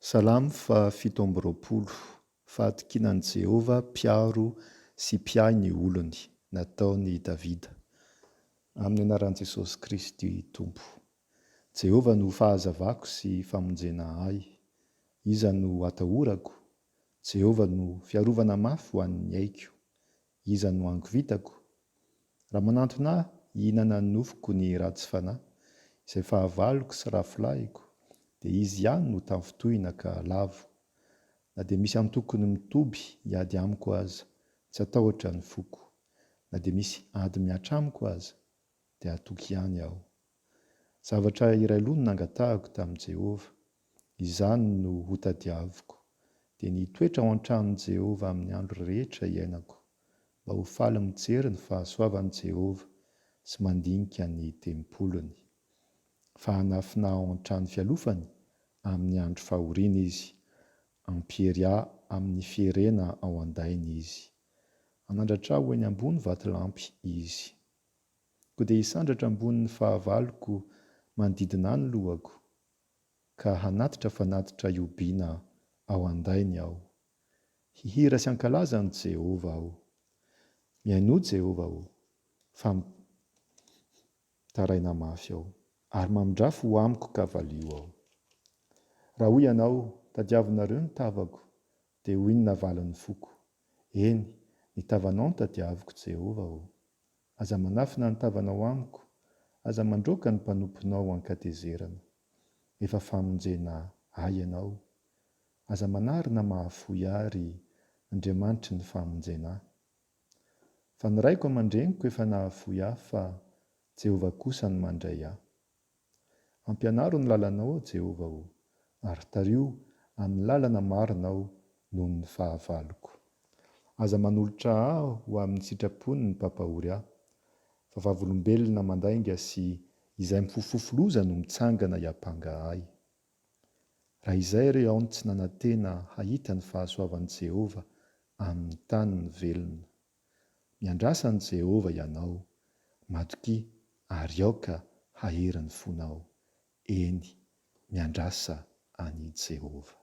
Salamo fa 7 fahatokinan'i Jehova mpiaro sy mpiahy ny olony, nataony Davida. Amin'ny anaran'i Jesosy Kristy Tompo. Jehova no fahazavako sy famonjena ahy. Iza no atahorako. Jehova no fiarovana mafy ho an'ny aiko. Iza no ango vitako. Raha manantona ahy, hihinana ny nofoko ny ratsy fanahy, izay fahavaloko sy rafilahiko, dia izy ihany no tafitohina ka lavo. Na dia misy antokony mitoby hiady amiko aza, tsy atahotra ny foko. Na dia misy ady miatra amiko aza, dia atoky ihany aho. Zavatra iray aloha no nangatahako tamin'i Jehova, izany no hotadiaviko, dia ny toetra ao an-tranon'i Jehova amin'ny andro rehetra iainako, mba ho faly mijery ny fahasoavan'i Jehova sy mandinika ny tempolony. Fa hanafina ao an-trano fialofany amin'ny andro fahoriana izy, ampiery ahy amin'ny fierena ao andainy izy. Hanandratra aho eny ambony vatolampy izy. Koa dia hisandratra ambonin'ny fahavaloko manodidina ny lohako, ka hanatitra fanatitra iobiana ao andainy aho. Hihira sy hankalaza ny Jehova aho. Mihaino Jehova aho, fa taraina mafy aho, ary mamindrafy ho amiko ka valio aho. Raha hoy ianao, tadiavinareo ny tavako, dia ho inona valin'ny foko? Eny, ny tavanao no tadiaviko Jehova aho. Aza manafina ny tavanao amiko, aza mandroaka ny mpanomponao ankatezerana. Efa famonjena ahy ianao, aza manarina mahafoy ary Andriamanitry ny famonjena ahy. Fa ny raiko aman-dreniko efa nahafoy ahy, fa Jehova kosa ny mandray ahy. Ampianaro ny lalanao, Jehova aho, ary tario amin'ny lalana marina aho noho ny fahavaloko. Aza manolotra aho ho amin'ny sitrapony ny mpampahory ahy, fa vavolombelona mandainga sy izay mifofofoloza no mitsangana hiampanga ahy. Raha izay re aho tsy nanantena hahita ny fahasoavan'i Jehova amin'ny tany ny velona. Miandrasa ny Jehova ianao, matoki ary aoka hahery ny fonao. Eny, miandrasa any Jehova.